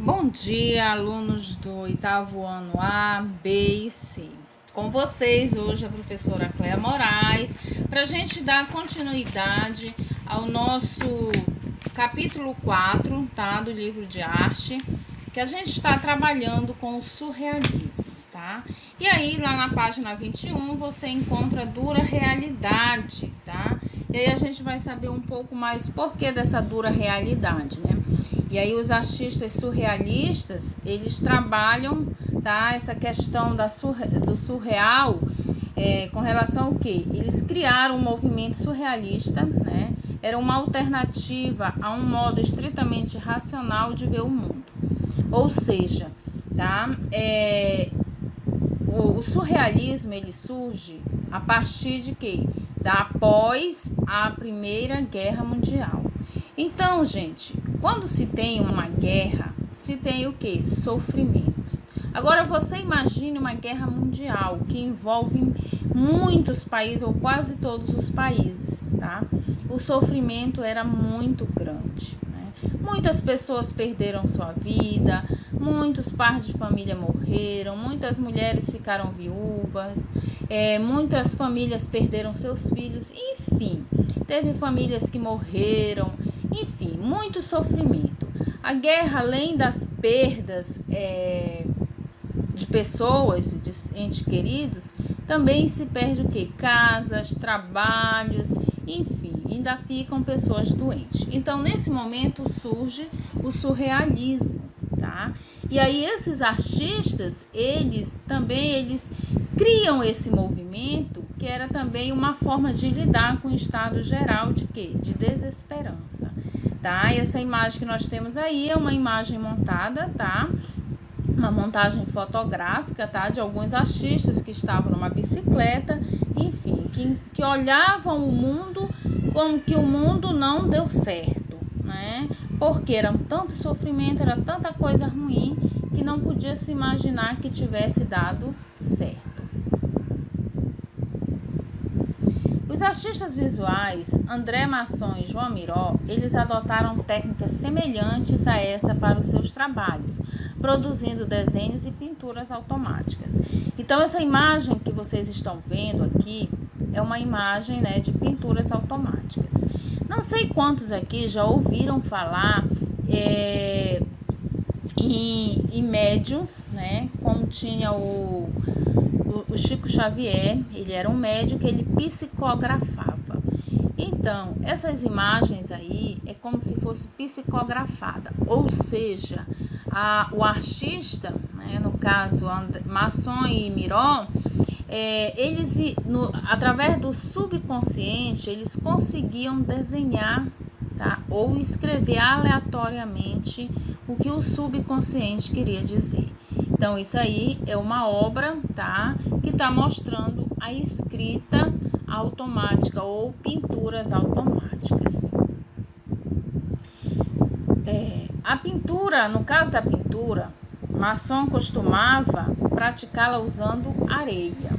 Bom dia, alunos do oitavo ano A, B e C. Com vocês, hoje a professora Cléa Moraes, para a gente dar continuidade ao nosso capítulo 4, tá, do livro de arte, que a gente está trabalhando com o surrealismo, tá? E aí, lá na página 21, você encontra a dura realidade, tá? E aí a gente vai saber um pouco mais por que dessa dura realidade, né? E aí os artistas surrealistas, eles trabalham, tá, essa questão do surreal com relação ao quê? Eles criaram um movimento surrealista, né? Era uma alternativa a um modo estritamente racional de ver o mundo. Ou seja, tá? O surrealismo, ele surge a partir de quê? Após a Primeira Guerra Mundial. Então, gente, quando se tem uma guerra, se tem o quê? Sofrimentos. Agora, você imagine uma guerra mundial que envolve muitos países, ou quase todos os países, tá? O sofrimento era muito grande, né? Muitas pessoas perderam sua vida, muitos pais de família morreram, muitas mulheres ficaram viúvas, muitas famílias perderam seus filhos, enfim, teve famílias que morreram, enfim, muito sofrimento. A guerra, além das perdas de pessoas, de entes queridos, também se perde o quê? Casas, trabalhos, enfim, ainda ficam pessoas doentes. Então, nesse momento surge o surrealismo, tá? E aí esses artistas, eles criam esse movimento que era também uma forma de lidar com o estado geral de quê? De desesperança, tá? E essa imagem que nós temos aí é uma imagem montada, tá? Uma montagem fotográfica, tá? De alguns artistas que estavam numa bicicleta, enfim, que olhavam o mundo como que o mundo não deu certo, né? Porque era tanto sofrimento, era tanta coisa ruim que não podia se imaginar que tivesse dado certo. Os artistas visuais André Masson e João Miró, eles adotaram técnicas semelhantes a essa para os seus trabalhos, produzindo desenhos e pinturas automáticas. Então, essa imagem que vocês estão vendo aqui é uma imagem, né, de pinturas automáticas. Não sei quantos aqui já ouviram falar em médiums, né, como tinha o Chico Xavier, ele era um médium que ele psicografava. Então, essas imagens aí é como se fosse psicografada, ou seja, o artista, né, no caso Masson e Miró, eles, através do subconsciente, eles conseguiam desenhar, tá, ou escrever aleatoriamente o que o subconsciente queria dizer. Então, isso aí é uma obra, tá, que está mostrando a escrita automática ou pinturas automáticas. A pintura, no caso da pintura, Masson costumava praticá-la usando areia,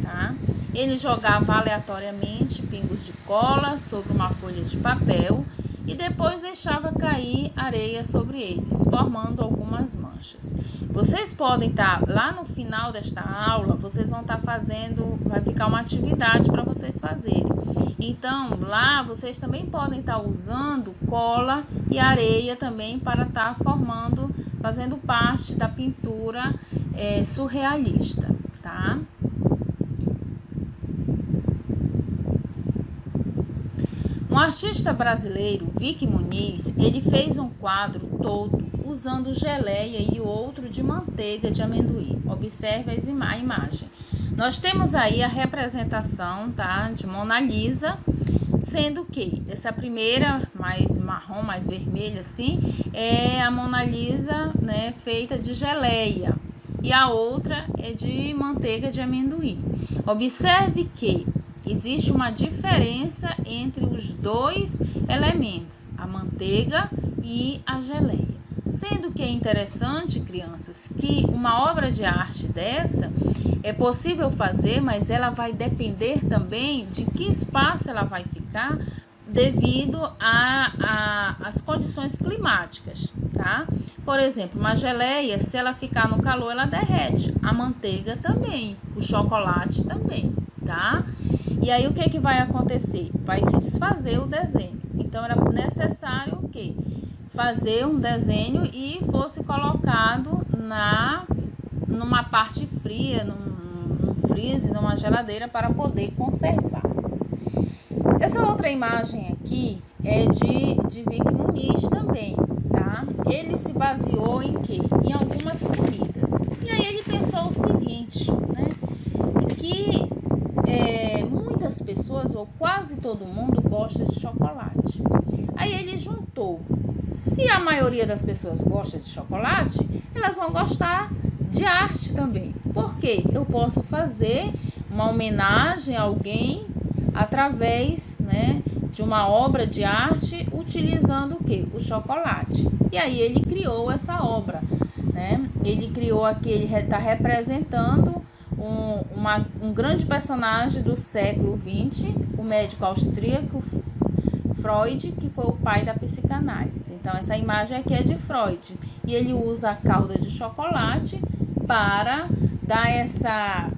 tá? Ele jogava aleatoriamente pingos de cola sobre uma folha de papel e depois deixava cair areia sobre eles, formando algumas manchas. Vocês podem estar lá no final desta aula, vocês vão estar fazendo, vai ficar uma atividade para vocês fazerem. Então, lá vocês também podem estar usando cola e areia também para estar fazendo parte da pintura surrealista, tá? Um artista brasileiro, Vicky Muniz, ele fez um quadro todo usando geleia e outro de manteiga de amendoim. Observe a imagem. Nós temos aí a representação, tá, de Mona Lisa, sendo que essa primeira, mais marrom, mais vermelha assim, é a Mona Lisa, né, feita de geleia, e a outra é de manteiga de amendoim. Observe que existe uma diferença entre os dois elementos, a manteiga e a geleia. Sendo que é interessante, crianças, que uma obra de arte dessa é possível fazer, mas ela vai depender também de que espaço ela vai ficar devido às condições climáticas, tá? Por exemplo, uma geleia, se ela ficar no calor, ela derrete. A manteiga também, o chocolate também, tá? E aí o que vai acontecer? Vai se desfazer o desenho. Então era necessário o quê? Fazer um desenho e fosse colocado numa parte fria, num freezer, numa geladeira para poder conservar. Essa outra imagem aqui é de Vic Muniz também, tá? Ele se baseou em quê? Em algumas comidas. E aí ele pensou o seguinte, né? Que muitas pessoas, ou quase todo mundo, gosta de chocolate. Aí ele juntou. Se a maioria das pessoas gosta de chocolate, elas vão gostar de arte também. Por quê? Eu posso fazer uma homenagem a alguém através, né, de uma obra de arte utilizando o quê? O chocolate. E aí ele criou essa obra, né? Ele criou aqui, ele está representando um grande personagem do século XX, o médico austríaco Freud, que foi o pai da psicanálise. Então, essa imagem aqui é de Freud. E ele usa a calda de chocolate para dar essa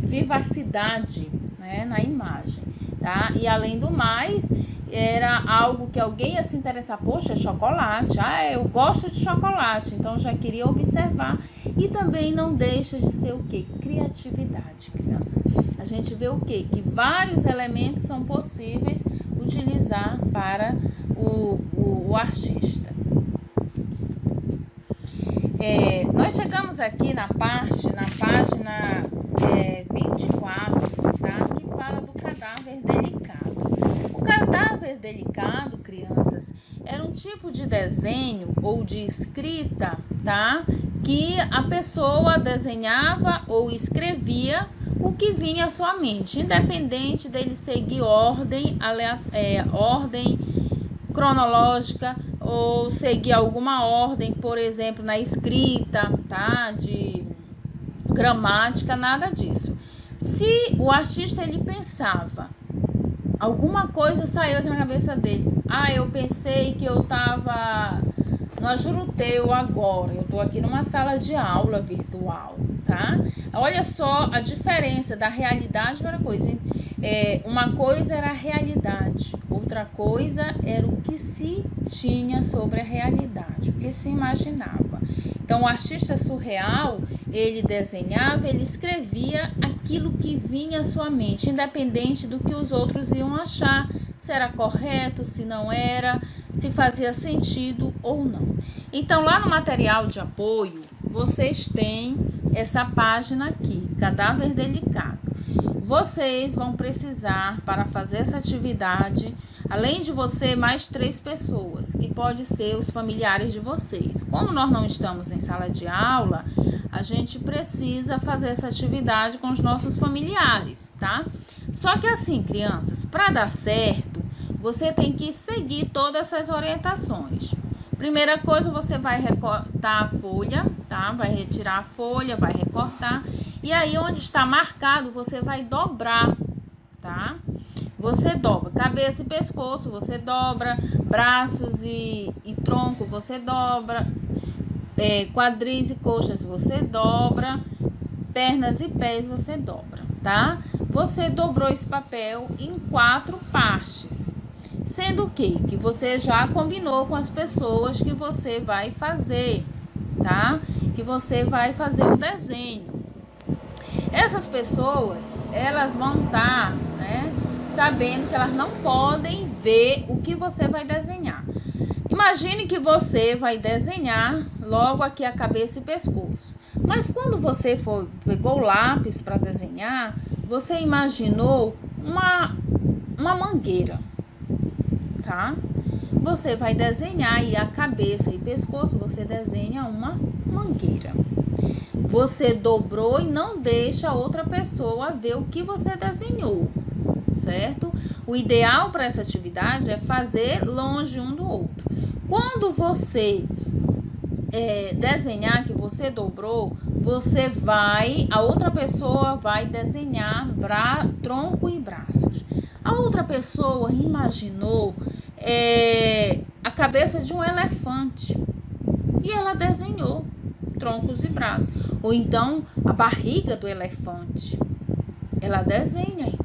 vivacidade, né, na imagem, tá? E além do mais, era algo que alguém ia se interessar. Poxa, chocolate. Eu gosto de chocolate. Então, já queria observar. E também não deixa de ser o quê? Criatividade, crianças. A gente vê o quê? Que vários elementos são possíveis utilizar para o artista. Nós chegamos aqui na página 24, tá? Que fala do cadáver delicado. O cadáver delicado, crianças, era um tipo de desenho ou de escrita, tá? Que a pessoa desenhava ou escrevia o que vinha à sua mente, independente dele seguir ordem cronológica ou seguir alguma ordem, por exemplo, na escrita, tá? De gramática, nada disso. Se o artista ele pensava, alguma coisa saiu aqui na cabeça dele. Eu pensei que eu estava no Ajuruteu agora. Eu estou aqui numa sala de aula virtual, tá? Olha só a diferença da realidade para a coisa. Uma coisa era a realidade, outra coisa era o que se tinha sobre a realidade, o que se imaginava. Então, o artista surreal, ele desenhava, ele escrevia aquilo que vinha à sua mente, independente do que os outros iam achar, se era correto, se não era, se fazia sentido ou não. Então, lá no material de apoio, vocês têm essa página aqui, Cadáver Delicado. Vocês vão precisar, para fazer essa atividade, além de você, mais 3 pessoas, que pode ser os familiares de vocês. Como nós não estamos em sala de aula, a gente precisa fazer essa atividade com os nossos familiares, tá? Só que assim, crianças, para dar certo, você tem que seguir todas essas orientações. Primeira coisa, você vai recortar a folha, tá? Vai retirar a folha, vai recortar. E aí, onde está marcado, você vai dobrar, tá? Você dobra cabeça e pescoço, você dobra braços e tronco, você dobra quadris e coxas, você dobra pernas e pés, você dobra, tá? Você dobrou esse papel em 4 partes, sendo que você já combinou com as pessoas que você vai fazer, tá? Que você vai fazer o desenho. Essas pessoas, elas vão estar, né, sabendo que elas não podem ver o que você vai desenhar. Imagine que você vai desenhar logo aqui a cabeça e pescoço. Mas quando você pegou o lápis para desenhar, você imaginou uma mangueira, tá? Você vai desenhar aí a cabeça e pescoço, você desenha uma mangueira. Você dobrou e não deixa a outra pessoa ver o que você desenhou, certo? O ideal para essa atividade é fazer longe um do outro. Quando você desenhar que você dobrou, a outra pessoa vai desenhar tronco e braços. A outra pessoa imaginou a cabeça de um elefante e ela desenhou troncos e braços. Ou então a barriga do elefante. Ela desenha aí.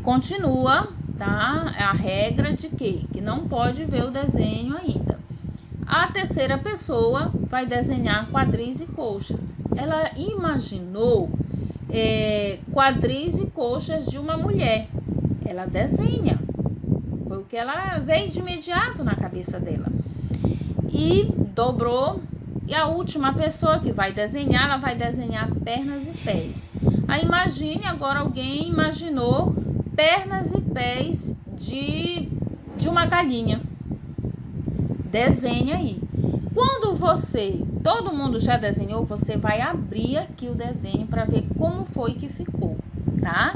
Continua, tá? A regra de quê? Que não pode ver o desenho ainda. A terceira pessoa vai desenhar quadris e coxas. Ela imaginou quadris e coxas de uma mulher. Ela desenha. Foi o que ela veio de imediato na cabeça dela. E dobrou. E a última pessoa que vai desenhar, ela vai desenhar pernas e pés. Aí imagine, agora alguém imaginou pernas e pés de uma galinha. Desenha aí. Quando todo mundo já desenhou, você vai abrir aqui o desenho para ver como foi que ficou, tá?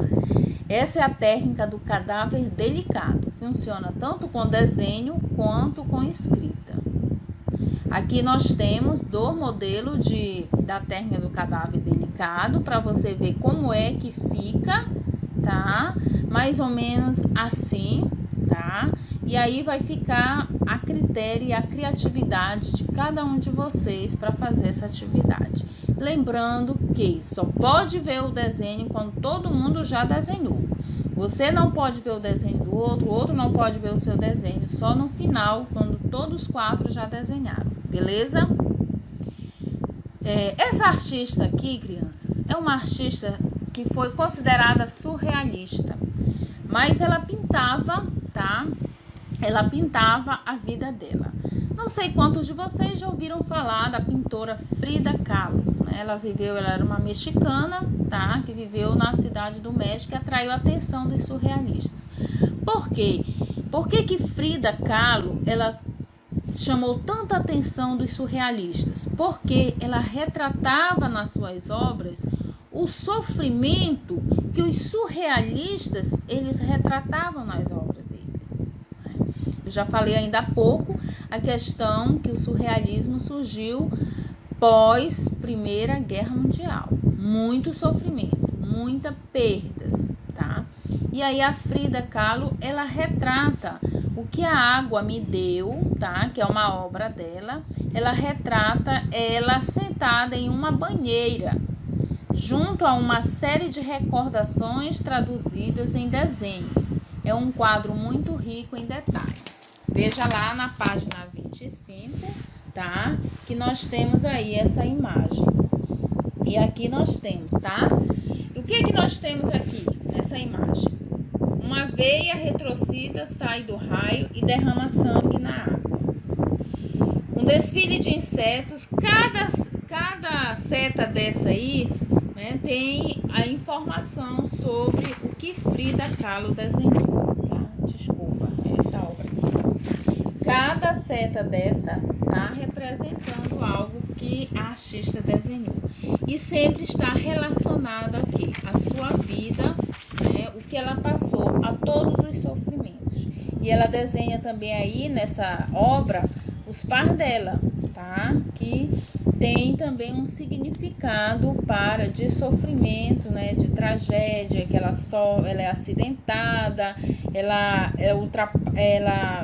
Essa é a técnica do cadáver delicado. Funciona tanto com desenho quanto com escrita. Aqui nós temos do modelo da técnica do cadáver delicado para você ver como é que fica, tá? Mais ou menos assim, tá? E aí vai ficar a critério e a criatividade de cada um de vocês para fazer essa atividade. Lembrando que só pode ver o desenho quando todo mundo já desenhou. Você não pode ver o desenho do outro, o outro não pode ver o seu desenho, só no final, quando todos os 4 já desenharam, beleza? Essa artista aqui, crianças, é uma artista que foi considerada surrealista, mas ela pintava, tá? Ela pintava a vida dela. Não sei quantos de vocês já ouviram falar da pintora Frida Kahlo, né? Ela era uma mexicana, tá? Que viveu na cidade do México e atraiu a atenção dos surrealistas. Por quê? Por que Frida Kahlo, ela chamou tanta atenção dos surrealistas? Porque ela retratava nas suas obras o sofrimento que os surrealistas, eles retratavam nas obras deles. Eu já falei ainda há pouco a questão que o surrealismo surgiu pós Primeira Guerra Mundial. Muito sofrimento, muitas perdas, tá? E aí a Frida Kahlo, ela retrata o que a água me deu, tá? Que é uma obra dela. Ela retrata ela sentada em uma banheira, junto a uma série de recordações traduzidas em desenho. É um quadro muito rico em detalhes. Veja lá na página 25, tá? Que nós temos aí essa imagem. E aqui nós temos, tá? E o que nós temos aqui nessa imagem? Uma veia retrocida sai do raio e derrama sangue na água. Um desfile de insetos. Cada seta dessa aí, né, tem a informação sobre o que Frida Kahlo desenhou, tá? Desculpa, essa obra aqui. Cada seta dessa tá representando algo que a artista desenhou. E sempre está relacionado aqui a sua vida, né, o que ela passou, a todos os sofrimentos. E ela desenha também aí nessa obra os par dela, tá? Que tem também um significado de sofrimento, né, de tragédia, que ela é acidentada, ela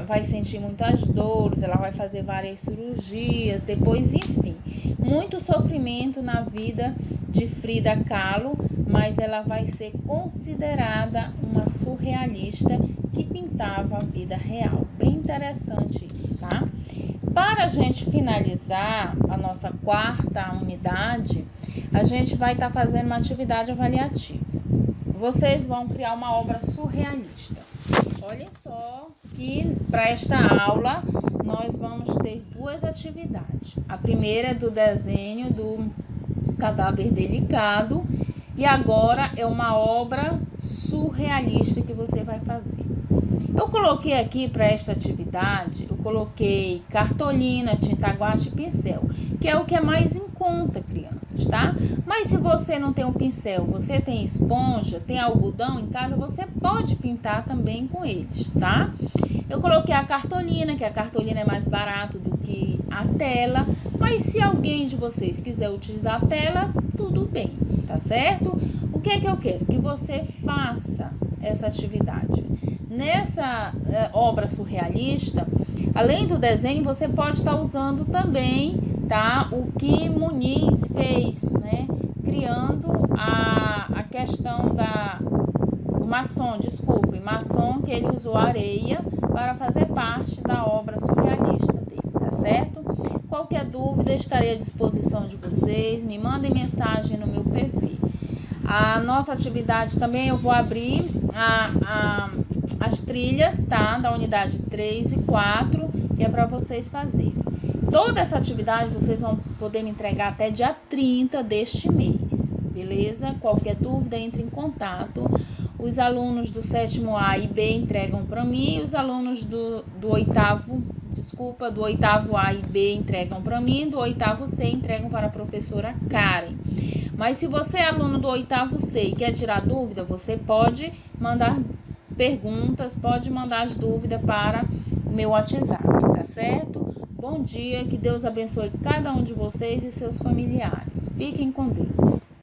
vai sentir muitas dores, ela vai fazer várias cirurgias, depois, enfim, muito sofrimento na vida de Frida Kahlo, mas ela vai ser considerada uma surrealista que pintava a vida real. Bem interessante isso, tá? Para a gente finalizar a nossa 4ª unidade, a gente vai estar fazendo uma atividade avaliativa. Vocês vão criar uma obra surrealista. Olhem só que para esta aula nós vamos ter 2 atividades. A primeira é do desenho do cadáver delicado e agora é uma obra surrealista que você vai fazer. Eu coloquei aqui para esta atividade, eu coloquei cartolina, tinta guache e pincel, que é o que é mais em conta, crianças, tá? Mas se você não tem um pincel, você tem esponja, tem algodão em casa, você pode pintar também com eles, tá? Eu coloquei a cartolina, que a cartolina é mais barato do que a tela, mas se alguém de vocês quiser utilizar a tela, tudo bem, tá certo? O que é que eu quero? Que você faça essa atividade. Nessa obra surrealista, além do desenho, você pode estar usando também, tá, o que Muniz fez, né, criando a questão Masson, que ele usou areia para fazer parte da obra surrealista dele, tá certo? Qualquer dúvida, estarei à disposição de vocês, me mandem mensagem no meu PV. A nossa atividade também, eu vou abrir as trilhas, tá? Da unidade 3 e 4, que é para vocês fazerem. Toda essa atividade vocês vão poder me entregar até dia 30 deste mês, beleza? Qualquer dúvida, entre em contato. Os alunos do 7º A e B entregam para mim, e os alunos do 8º A e B entregam para mim, do 8º C entregam para a professora Karen. Mas se você é aluno do 8º C e quer tirar dúvida, você pode mandar perguntas, pode mandar as dúvidas para o meu WhatsApp, tá certo? Bom dia, que Deus abençoe cada um de vocês e seus familiares. Fiquem com Deus.